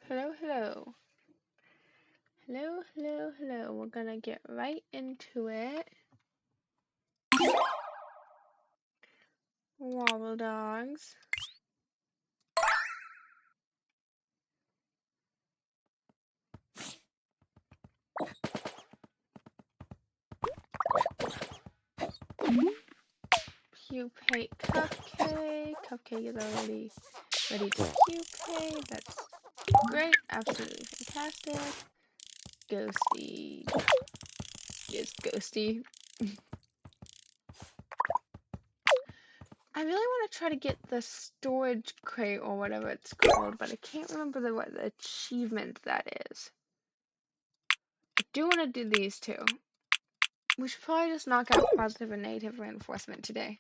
Hello, hello. Hello, hello, hello. We're gonna get right into it. Wobble dogs. Pupate Cupcake. Cupcake is already ready to pupate. That's great. Absolutely fantastic. Ghosty. Is Ghosty. I really want to try to get the storage crate or whatever it's called, but I can't remember what the achievement that is. I do want to do these two. We should probably just knock out positive and negative reinforcement today.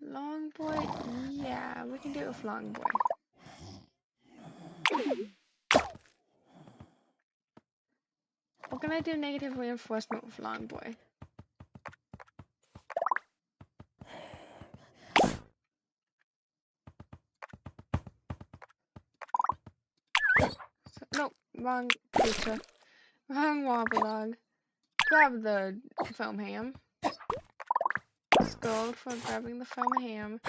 Long boy? Yeah, we can do it with long boy. We're gonna do negative reinforcement with long boy. Nope, wrong creature. Wrong wobble dog. Grab the foam ham. Scold for grabbing the foam ham.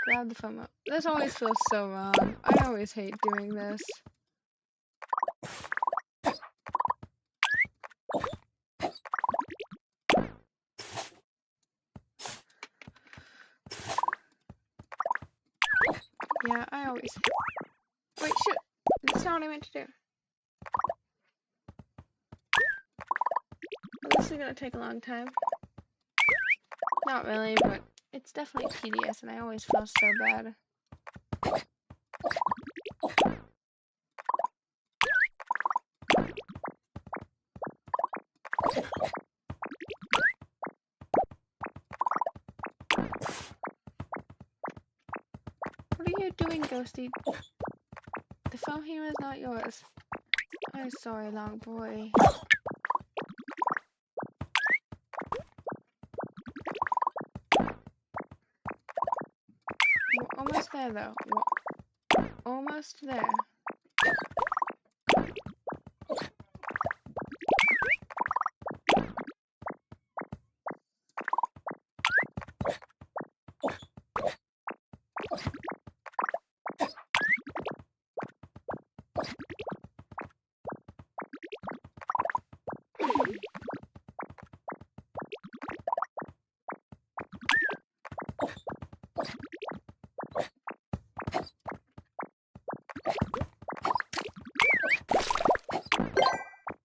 Grab the foam ham. This always feels so wrong. I always hate doing this. Yeah, I always... Wait, shoot! That's not what I meant to do. Well, this is gonna take a long time. Not really, but it's definitely tedious, and I always feel so bad. What are you doing, Ghosty? The foam here is not yours. I'm sorry, long boy. We're almost there, though. We're almost there.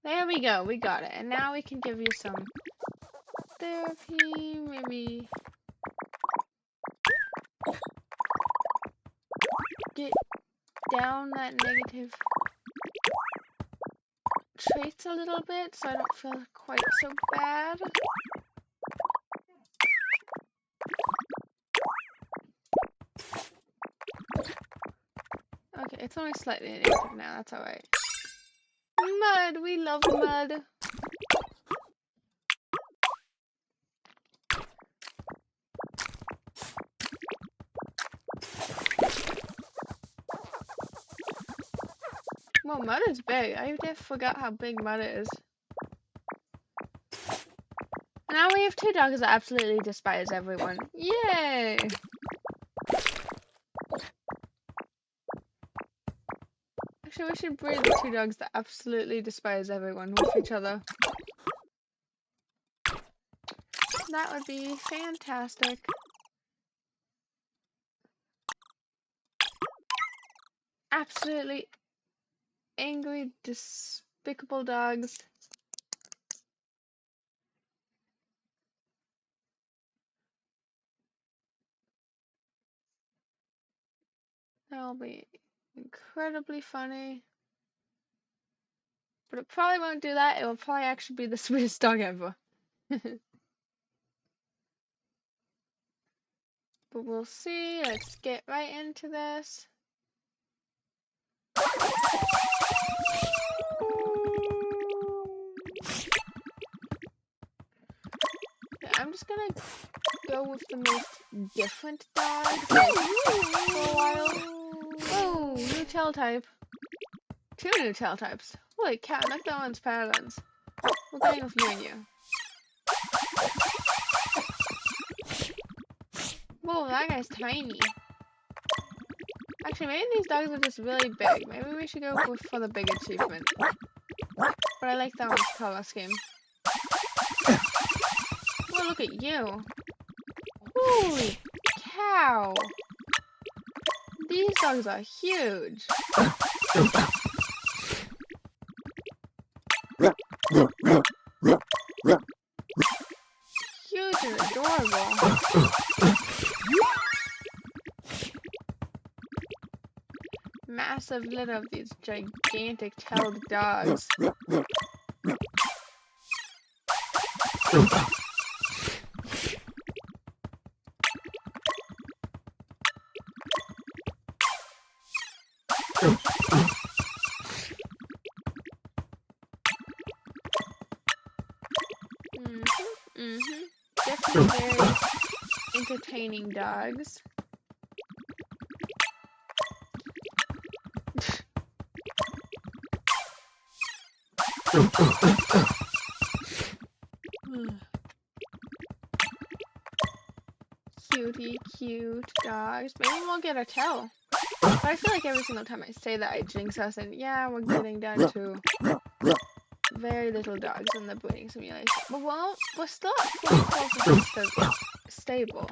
There we go, we got it. And now we can give you some therapy, maybe get down that negative traits a little bit so I don't feel quite so bad. Okay, it's only slightly negative now, that's alright. Mud! We love mud! Well, mud is big. I just forgot how big mud is. And now we have two dogs that absolutely despise everyone. Yay! Actually, we should breed the two dogs that absolutely despise everyone with each other. That would be fantastic. Absolutely angry, despicable dogs. That'll be incredibly funny. But it probably won't do that. It will probably actually be the sweetest dog ever. But we'll see. Let's get right into this. Yeah, I'm just gonna go with the most different dog for a while. new tail type. 2 new tail types. Holy cow, look at that one's patterns. We're going with you and you. Whoa, that guy's tiny. Actually, maybe these dogs are just really big. Maybe we should go for the big achievement. But I like that one's color scheme. Oh, look at you. Holy cow. These dogs are huge. Huge and adorable. Massive litter of these gigantic tailed dogs. Definitely very entertaining dogs. Cutie, cute dogs. Maybe we'll get a tail. But I feel like every single time I say that, I jinx us, and yeah, we're getting down to very little dogs in the breeding simulation. But we're still at 44% stable.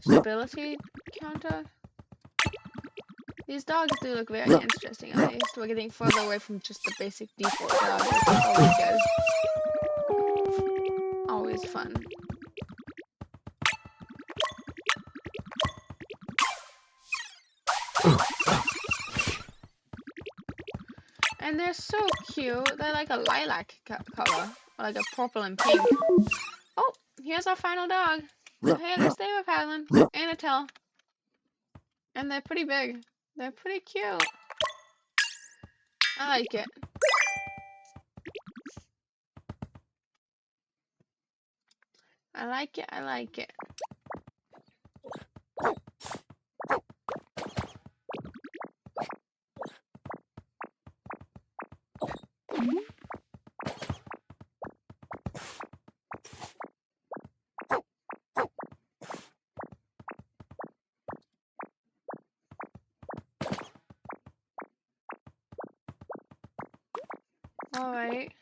Stability counter. These dogs do look very interesting, at least. We're getting further away from just the basic default dog, which is always good. Always fun. And they're so cute. They're like a lilac color, or like a purple and pink. Oh, here's our final dog. Hey, let's stay with Paddling and a tail. And they're pretty big. They're pretty cute. I like it. I like it. I like it. Alright.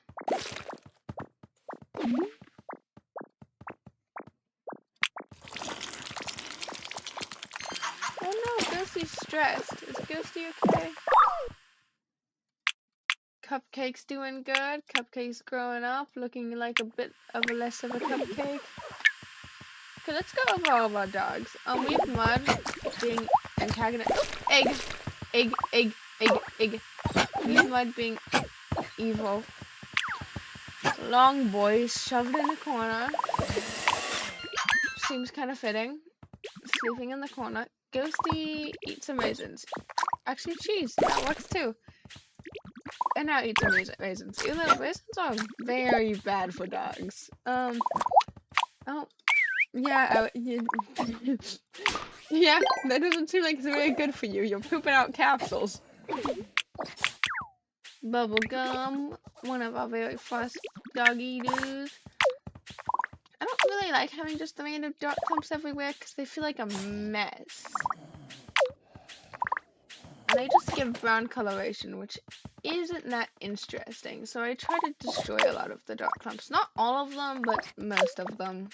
Oh no, Ghosty's stressed. Is Ghosty okay? Cupcake's doing good. Cupcake's growing up, looking like a bit of a less of a cupcake. Okay, let's go over all of our dogs. We have Mud being antagonist. Egg! Egg, egg, egg, egg. We have Mud being evil. Long boy shoved in a corner. Seems kind of fitting. Sleeping in the corner. Ghosty eats some raisins. Actually, cheese. That works too. And now eat some raisins. Even though raisins are very bad for dogs. Oh. Yeah, yeah, that doesn't seem like it's very good for you. You're pooping out capsules. Bubblegum, one of our very first doggy doos. I don't really like having just random dot clumps everywhere because they feel like a mess. And they just give brown coloration, which isn't that interesting. So I try to destroy a lot of the dot clumps. Not all of them, but most of them.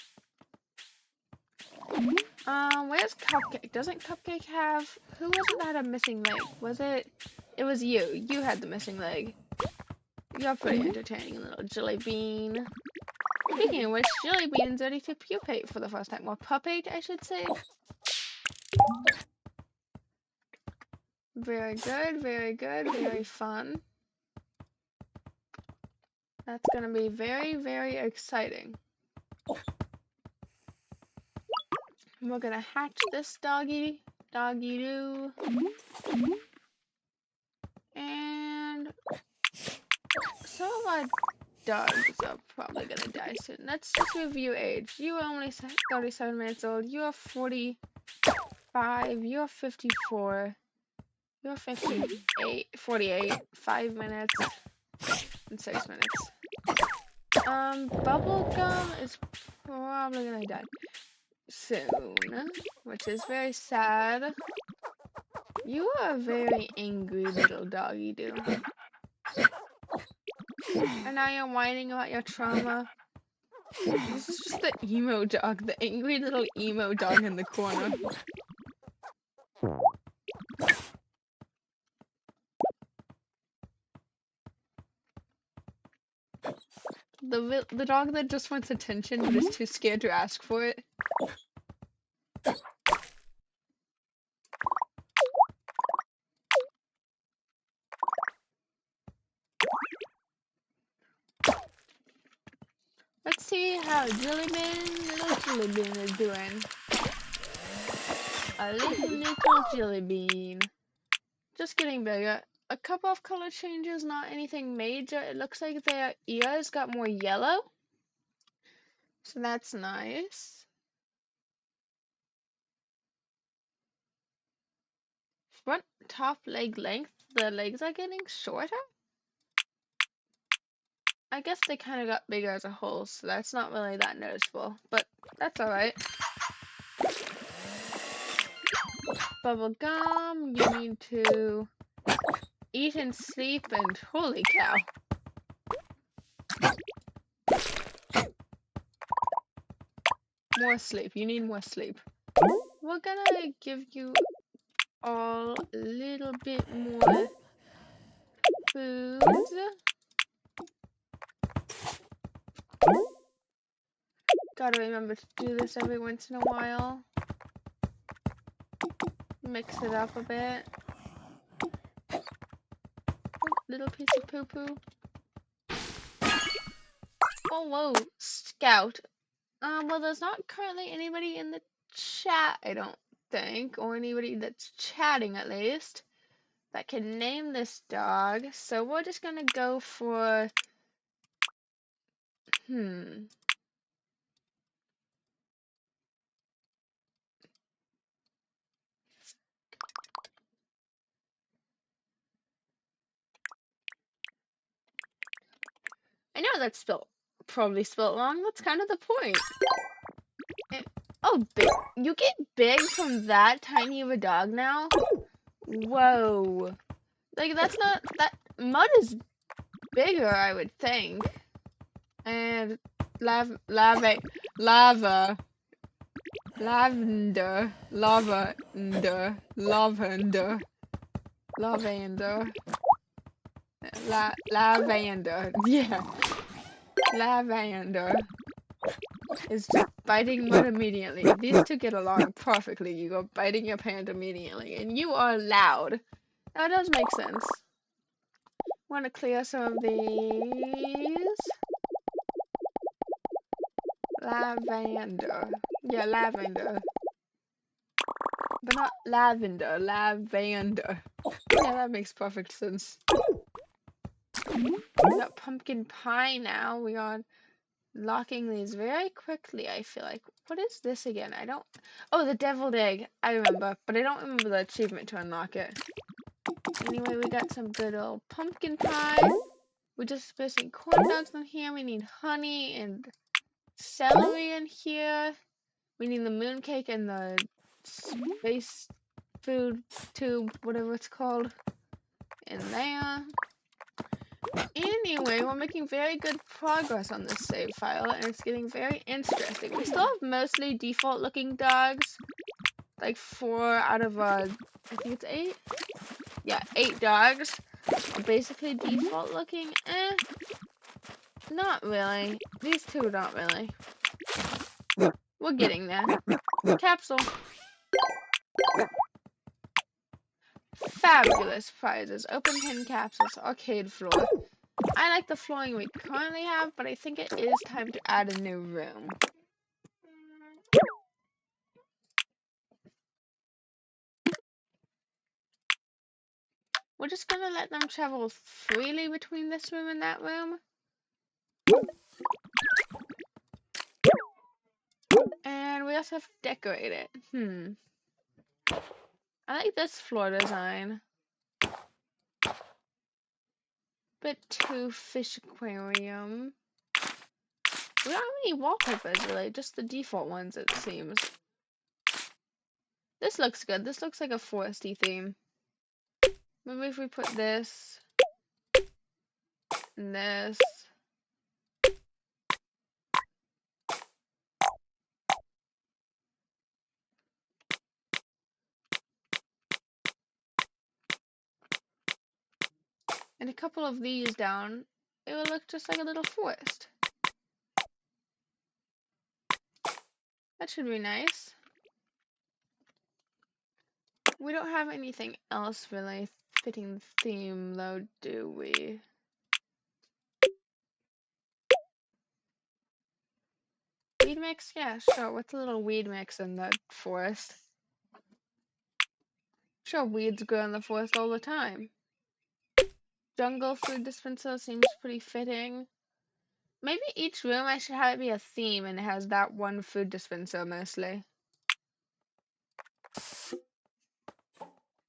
Where's Cupcake? Doesn't Cupcake have... Who was it that had a missing leg? Was it... It was you. You had the missing leg. You're pretty entertaining, little Jelly Bean. Speaking of which, Jelly Bean's ready to pupate for the first time. Or pupate, I should say. Very good, very good, very fun. That's gonna be very, very exciting. We're gonna hatch this doggy-doo. And some of our dogs are probably gonna die soon. Let's just review age. You are only 37 minutes old. You are 45. You are 54. You're 58, 48, 5 minutes, and 6 minutes. Bubblegum is probably gonna die soon, which is very sad. You are a very angry little doggy do. And now you're whining about your trauma. This is just the emo dog, the angry little emo dog in the corner. The dog that just wants attention but is too scared to ask for it. Let's see how little Jellybean is doing. A little Jellybean. Just getting bigger. A couple of color changes, not anything major. It looks like their ears got more yellow. So that's nice. Front top leg length. The legs are getting shorter. I guess they kind of got bigger as a whole, so that's not really that noticeable. But that's alright. Bubblegum, you need to eat and sleep, and holy cow. More sleep. You need more sleep. We're gonna give you all a little bit more food. Gotta remember to do this every once in a while. Mix it up a bit. Ooh, little piece of poo-poo. Oh, whoa, Scout. Well, there's not currently anybody in the chat, I don't think, or anybody that's chatting at least, that can name this dog. So we're just gonna go for, I know that's probably spelled wrong. That's kind of the point. Oh, you get big from that tiny of a dog now? Whoa. Like, that's not, that, mud is bigger, I would think. And lavender, yeah, lavender is just biting mud immediately. These two get along perfectly. You go biting your hand immediately, and you are loud. That does make sense. Want to clear some of these. Lavender. Yeah, lavender. But not lavender, lavender. Yeah, that makes perfect sense. We got pumpkin pie now. We are locking these very quickly, I feel like. What is this again? I don't... Oh, the deviled egg. I remember, but I don't remember the achievement to unlock it. Anyway, we got some good old pumpkin pie. We're just missing corn dogs in here. We need honey and celery in here. We need the mooncake and the space food tube, whatever it's called, in there. Anyway, we're making very good progress on this save file, and it's getting very interesting. We still have mostly default looking dogs. Like 4 out of, I think it's 8? Yeah, 8 dogs are basically default looking. Not really. These two, not really. We're getting there. Capsule. Fabulous prizes. Open pin capsules. Arcade floor. I like the flooring we currently have, but I think it is time to add a new room. We're just gonna let them travel freely between this room and that room. And we also have to decorate it. I like this floor design. Bit 2 fish aquarium. We don't have any wallpapers really, just the default ones it seems. This looks good. This looks like a foresty theme. Maybe if we put this and this. And a couple of these down, it will look just like a little forest. That should be nice. We don't have anything else really fitting the theme though, do we? Weed mix? Yeah, sure. What's a little weed mix in the forest? Sure, weeds grow in the forest all the time. Jungle food dispenser seems pretty fitting. Maybe each room I should have it be a theme and it has that one food dispenser mostly.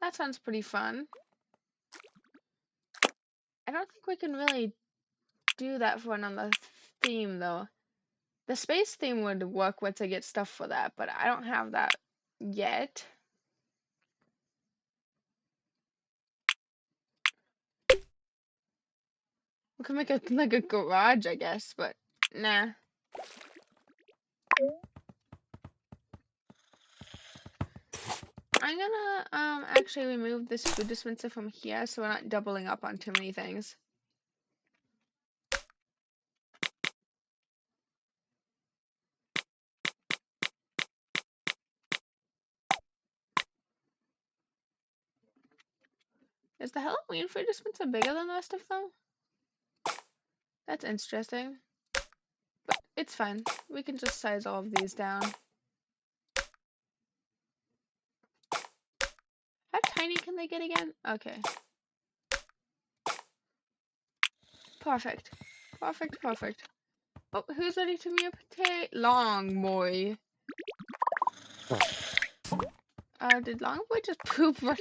That sounds pretty fun. I don't think we can really do that for another theme though. The space theme would work once I get stuff for that, but I don't have that yet. We can make it like a garage, I guess, but nah. I'm gonna actually remove this food dispenser from here so we're not doubling up on too many things. Is the Halloween food dispenser bigger than the rest of them? That's interesting. But it's fine. We can just size all of these down. How tiny can they get again? Okay. Perfect. Perfect, perfect. Oh, who's ready to be a potato? Long boy. Did Long boy just poop right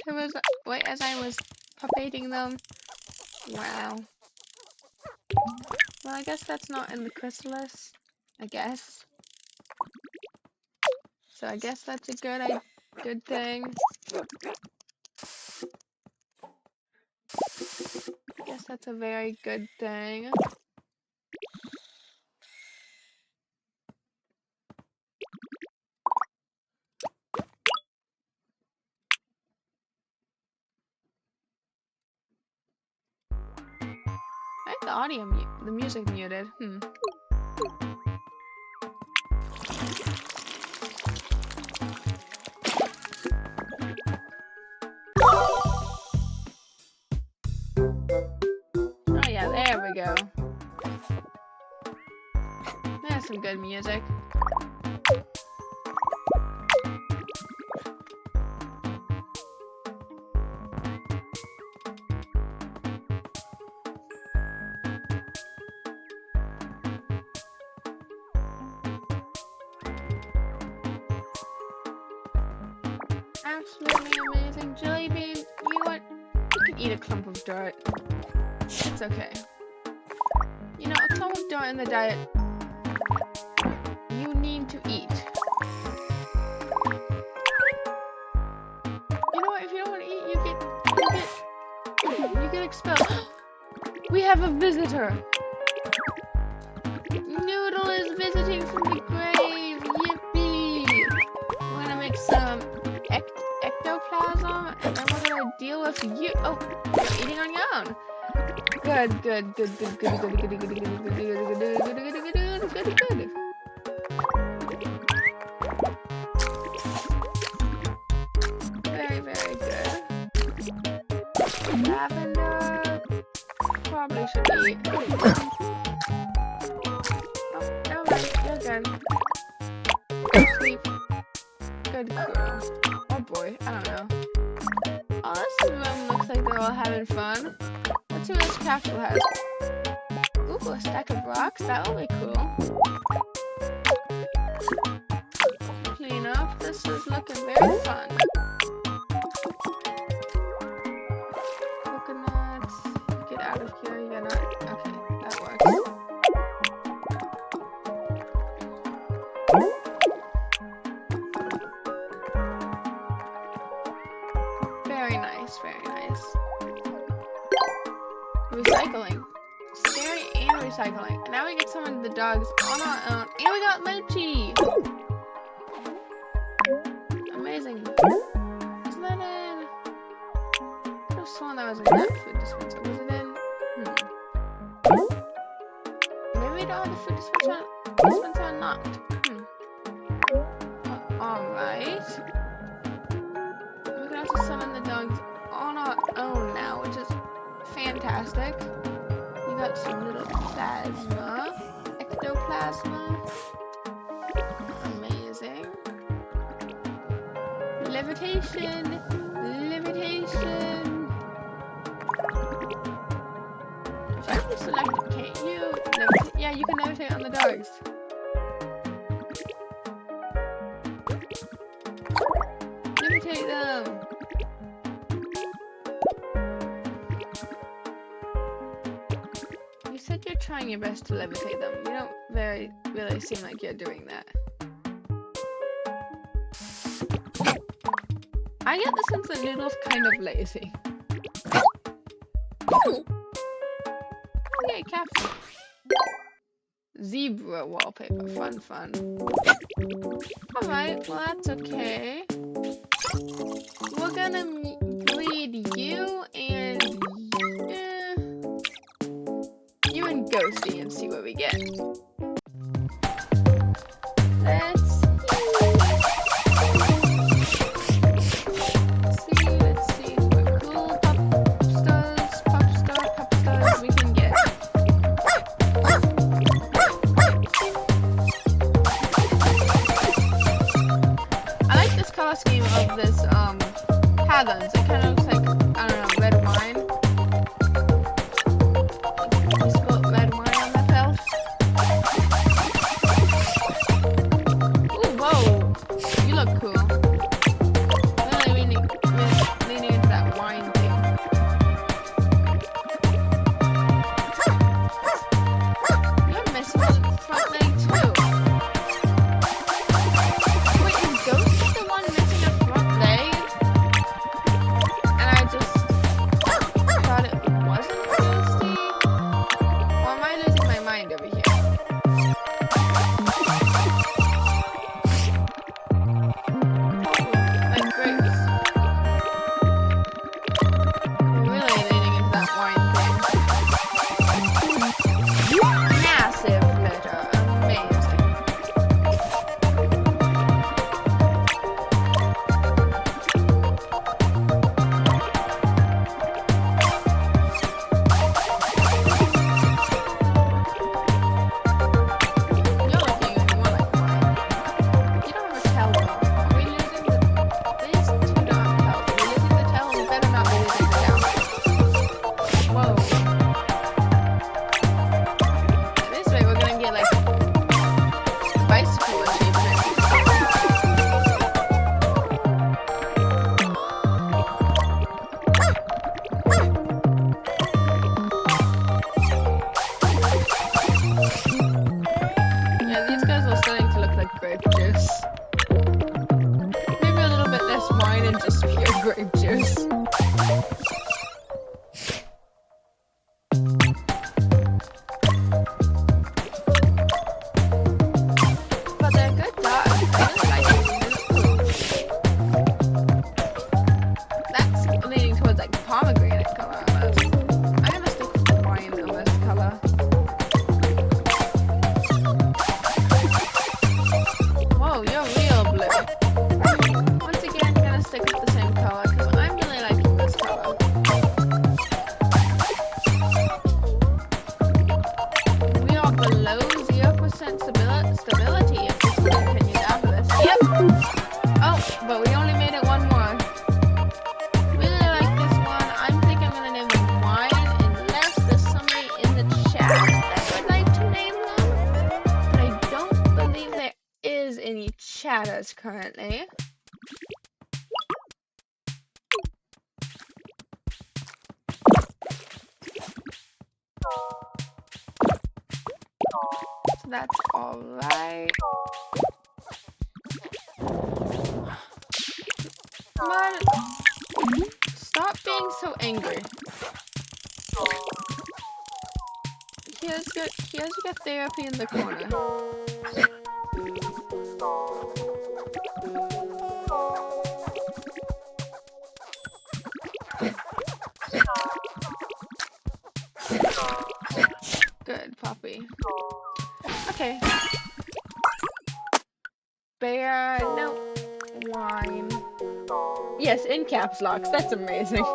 as I was puppating them? Wow. Well, I guess that's not in the chrysalis. I guess. So I guess that's a good thing. I guess that's a very good thing. I have the music muted. Oh yeah, there we go. There's some good music. Absolutely amazing. Jelly bean, you know what? You can eat a clump of dirt. It's okay. You know, a clump of dirt in the diet, you need to eat. You know what? If you don't want to eat, you get expelled. We have a visitor. Noodle is visiting from the grave. Yippee! We're gonna make some ectoplasm, and then we're gonna deal with you. Oh, you're eating on your own. Good. Very good. Lavender. Probably should eat. Oh, never mind. You're good. Sleep. Good girl. Oh boy, I don't know. Oh, this room looks like they're all having fun. Let's see what this castle has. Ooh, a stack of rocks? That will be cool. Clean up. This is looking very fun. Very nice, very nice. Recycling. Staring and recycling. And now we get some of the dogs on our own. And we got Mochi! Amazing. Isn't that in? I could have sworn that was in that food dispenser. Was it in? Maybe we don't have the food dispenser unlocked. Alright. We can also summon the dogs on our own now, which is fantastic. We got some little plasma. Ectoplasma. Amazing. Levitation. Levitation. If I can select it, can't you? Yeah, you can levitate on the dogs. Levitate them. You said you're trying your best to levitate them. You don't really seem like you're doing that. I get the sense that Noodle's kind of lazy. Okay, caption. Zebra wallpaper. Fun. Alright, well that's okay. We're gonna breed you and you and Ghosty and see what we get. Let's see what cool pop stars we can get. I like this color scheme of this patterns. It kind of looks like, I don't know, red wine. You spilled red wine on that belt. Ooh, whoa. You look cool. Really leaning into that wine thing. You're missing the front leg too. Wait, is Ghost the one missing a front leg? And I just thought it wasn't Ghosty? Or am I losing my mind over here? Like grapes. Really leaning into that wine thing. Massive litter. Amazing. You're looking even more like mine. You don't have a tail though. Are we losing these two don't have tails. Are we losing the tail? We better not be losing the tail. Whoa. This way we're gonna get like bicycle achievement. Yeah, these guys are starting to look like grape juice. Maybe a little bit less wine and just pure grape juice. But they're good dogs. I really like them. That's leaning towards like pomegranate color almost. I'm gonna stick with the wine almost color. Whoa, you're real blue. Once again, gonna stick with the same color because I'm really liking this color. We are below 0% stability if this continues after this. Yep. Oh, but we only made it one more. Really like this one. I'm thinking I'm gonna name them wine unless there's somebody in the chat that would like to name them. But I don't believe there is any chatters currently. So that's alright. Come on. angry. Here's your therapy in the corner. Good puppy. Okay. Bear, no. Wine. Yes, in caps locks. That's amazing.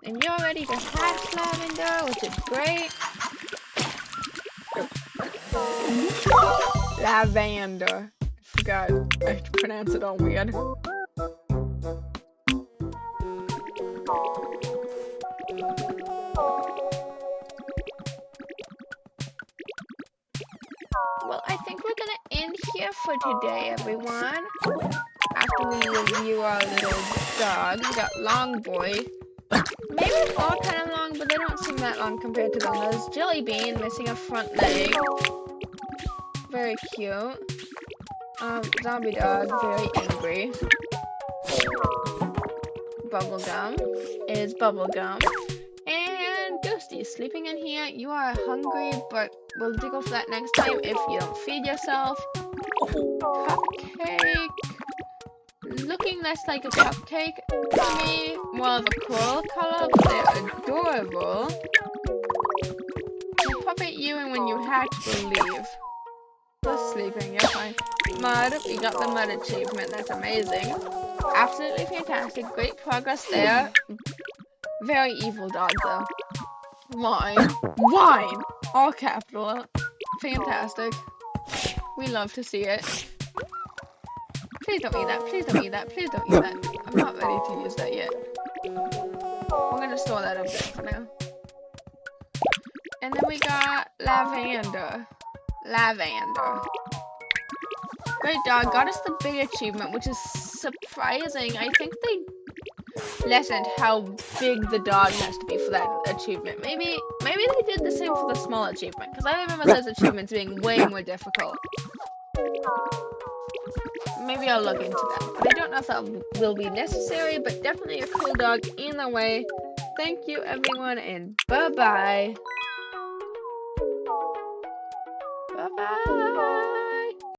And you're ready to hatch, Lavender, which is great. Lavender. I forgot. I have to pronounce it all weird. Well, I think we're gonna end here for today, everyone. After we review our little dogs. We got Long Boy. Maybe it's all kind of long, but they don't seem that long compared to them. There's Jelly Bean missing a front leg. Very cute. Zombie Dog, very angry. Bubblegum is Bubblegum. And Ghosty is sleeping in here. You are hungry, but we'll deal with that next time if you don't feed yourself. Cupcake. Looking less like a cupcake to me, more of a coral color, but they're adorable. We'll pop at you, and when you hatch, we'll leave. Just sleeping, you're fine. Mud, we got the mud achievement, that's amazing. Absolutely fantastic, great progress there. Very evil dog though. Wine. Wine! All capital. Fantastic. We love to see it. Please don't eat that, please don't eat that, please don't eat that. I'm not ready to use that yet. We're gonna store that up there for now. And then we got Lavender. Lavender. Great dog, got us the big achievement, which is surprising. I think they lessened how big the dog has to be for that achievement. Maybe they did the same for the small achievement, because I remember those achievements being way more difficult. Maybe I'll look into that. But I don't know if that will be necessary, but definitely a cool dog either way. Thank you, everyone, and bye-bye. Bye-bye.